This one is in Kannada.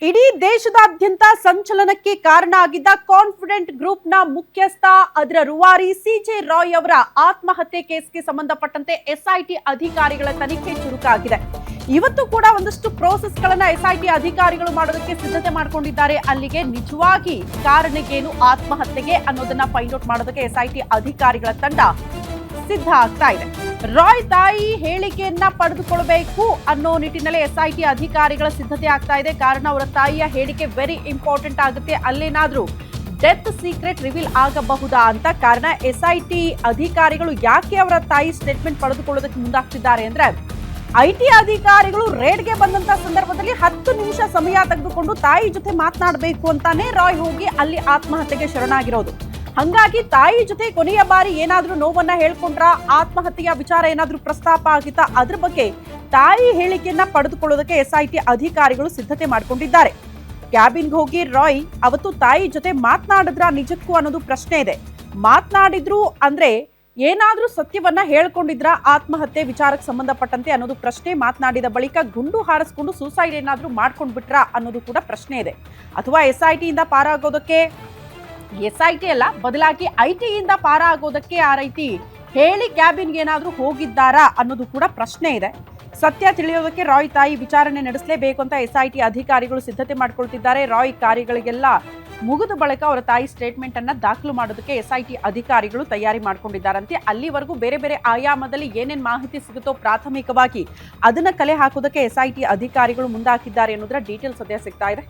ಇಡೀ ದೇಶದಾದ್ಯಂತ ಸಂಚಲನಕ್ಕೆ ಕಾರಣ ಆಗಿದ್ದ ಕಾನ್ಫಿಡೆಂಟ್ ಗ್ರೂಪ್ನ ಮುಖ್ಯಸ್ಥ ಅದರ ರೂವಾರಿ ಸಿಜೆ ರಾಯ್ ಅವರ ಆತ್ಮಹತ್ಯೆ ಕೇಸ್ಗೆ ಸಂಬಂಧಪಟ್ಟಂತೆ ಎಸ್ಐಟಿ ಅಧಿಕಾರಿಗಳ ತನಿಖೆ ಚುರುಕಾಗಿದೆ. ಇವತ್ತು ಕೂಡ ಒಂದಷ್ಟು ಪ್ರೋಸೆಸ್ಗಳನ್ನ ಎಸ್ಐಟಿ ಅಧಿಕಾರಿಗಳು ಮಾಡೋದಕ್ಕೆ ಸಿದ್ಧತೆ ಮಾಡಿಕೊಂಡಿದ್ದಾರೆ. ಅಲ್ಲಿಗೆ ನಿಜವಾಗಿ ಕಾರಣಕ್ಕೇನು ಆತ್ಮಹತ್ಯೆಗೆ ಅನ್ನೋದನ್ನ ಫೈಂಡ್ ಔಟ್ ಮಾಡೋದಕ್ಕೆ ಎಸ್ಐಟಿ ಅಧಿಕಾರಿಗಳ ತಂಡ ಸಿದ್ಧ ಆಗ್ತಾ ಇದೆ. ರಾಯ್ ತಾಯಿ ಹೇಳಿಕೆಯನ್ನ ಪಡೆದುಕೊಳ್ಳಬೇಕು ಅನ್ನೋ ನಿಟ್ಟಿನಲ್ಲಿ ಎಸ್ಐಟಿ ಅಧಿಕಾರಿಗಳ ಸಿದ್ಧತೆ ಆಗ್ತಾ ಇದೆ. ಕಾರಣ ಅವರ ತಾಯಿಯ ಹೇಳಿಕೆ ವೆರಿ ಇಂಪಾರ್ಟೆಂಟ್ ಆಗುತ್ತೆ. ಅಲ್ಲೇನಾದ್ರೂ ಡೆತ್ ಸೀಕ್ರೆಟ್ ರಿವೀಲ್ ಆಗಬಹುದಾ ಅಂತ. ಕಾರಣ ಎಸ್ಐಟಿ ಅಧಿಕಾರಿಗಳು ಯಾಕೆ ಅವರ ತಾಯಿ ಸ್ಟೇಟ್ಮೆಂಟ್ ಪಡೆದುಕೊಳ್ಳೋದಕ್ಕೆ ಮುಂದಾಗ್ತಿದ್ದಾರೆ ಅಂದ್ರೆ, ಐಟಿ ಅಧಿಕಾರಿಗಳು ರೇಡ್ಗೆ ಬಂದಂತ ಸಂದರ್ಭದಲ್ಲಿ 10 ನಿಮಿಷ ಸಮಯ ತೆಗೆದುಕೊಂಡು ತಾಯಿ ಜೊತೆ ಮಾತನಾಡಬೇಕು ಅಂತಾನೆ ರಾಯ್ ಹೋಗಿ ಅಲ್ಲಿ ಆತ್ಮಹತ್ಯೆಗೆ ಶರಣಾಗಿರೋದು. ಹಂಗಾಗಿ ತಾಯಿ ಜೊತೆ ಕೊನೆಯ ಬಾರಿ ಏನಾದ್ರೂ ನೋವನ್ನ ಹೇಳ್ಕೊಂಡ್ರ, ಆತ್ಮಹತ್ಯೆಯ ವಿಚಾರ ಏನಾದ್ರೂ ಪ್ರಸ್ತಾಪ ಆಗಿತ್ತಾ, ಅದ್ರ ಬಗ್ಗೆ ತಾಯಿ ಹೇಳಿಕೆಯನ್ನ ಪಡೆದುಕೊಳ್ಳೋದಕ್ಕೆ ಎಸ್ಐಟಿ ಅಧಿಕಾರಿಗಳು ಸಿದ್ಧತೆ ಮಾಡಿಕೊಂಡಿದ್ದಾರೆ. ಕ್ಯಾಬಿನ್ಗೆ ಹೋಗಿ ರಾಯ್ ಅವತ್ತು ತಾಯಿ ಜೊತೆ ಮಾತನಾಡಿದ್ರ ನಿಜಕ್ಕೂ ಅನ್ನೋದು ಪ್ರಶ್ನೆ ಇದೆ. ಮಾತನಾಡಿದ್ರು ಅಂದ್ರೆ ಏನಾದ್ರೂ ಸತ್ಯವನ್ನ ಹೇಳ್ಕೊಂಡಿದ್ರ ಆತ್ಮಹತ್ಯೆ ವಿಚಾರಕ್ಕೆ ಸಂಬಂಧಪಟ್ಟಂತೆ ಅನ್ನೋದು ಪ್ರಶ್ನೆ. ಮಾತನಾಡಿದ ಬಳಿಕ ಗುಂಡು ಹಾರಿಸ್ಕೊಂಡು ಸೂಸೈಡ್ ಏನಾದ್ರೂ ಮಾಡ್ಕೊಂಡ್ ಬಿಟ್ರಾ ಅನ್ನೋದು ಕೂಡ ಪ್ರಶ್ನೆ ಇದೆ. ಅಥವಾ ಎಸ್ಐಟಿಯಿಂದ ಪಾರಾಗೋದಕ್ಕೆ, ಎಸ್ಐಟಿ ಅಲ್ಲ ಬದಲಾಗಿ ಐಟಿಯಿಂದ ಪಾರ ಆಗೋದಕ್ಕೆ ಆ ರೀತಿ ಹೇಳಿ ಕ್ಯಾಬಿನ್ಗೆ ಏನಾದ್ರೂ ಹೋಗಿದ್ದಾರಾ ಅನ್ನೋದು ಕೂಡ ಪ್ರಶ್ನೆ ಇದೆ. ಸತ್ಯ ತಿಳಿಯೋದಕ್ಕೆ ರಾಯ್ ತಾಯಿ ವಿಚಾರಣೆ ನಡೆಸಲೇಬೇಕು ಅಂತ ಎಸ್ಐಟಿ ಅಧಿಕಾರಿಗಳು ಸಿದ್ಧತೆ ಮಾಡ್ಕೊಳ್ತಿದ್ದಾರೆ. ರಾಯ್ ಕಾರ್ಯಗಳಿಗೆಲ್ಲ ಮುಗಿದ ಬಳಿಕ ಅವರ ತಾಯಿ ಸ್ಟೇಟ್ಮೆಂಟ್ ಅನ್ನ ದಾಖಲು ಮಾಡೋದಕ್ಕೆ ಎಸ್ಐಟಿ ಅಧಿಕಾರಿಗಳು ತಯಾರಿ ಮಾಡ್ಕೊಂಡಿದ್ದಾರಂತೆ. ಅಲ್ಲಿವರೆಗೂ ಬೇರೆ ಬೇರೆ ಆಯಾಮದಲ್ಲಿ ಏನೇನ್ ಮಾಹಿತಿ ಸಿಗುತ್ತೋ ಪ್ರಾಥಮಿಕವಾಗಿ ಅದನ್ನ ಕಲೆ ಹಾಕೋದಕ್ಕೆ ಎಸ್ಐಟಿ ಅಧಿಕಾರಿಗಳು ಮುಂದಾಕಿದ್ದಾರೆ ಅನ್ನೋದರ ಡೀಟೇಲ್ಸ್ ಸದ್ಯ ಸಿಗ್ತಾ ಇದೆ.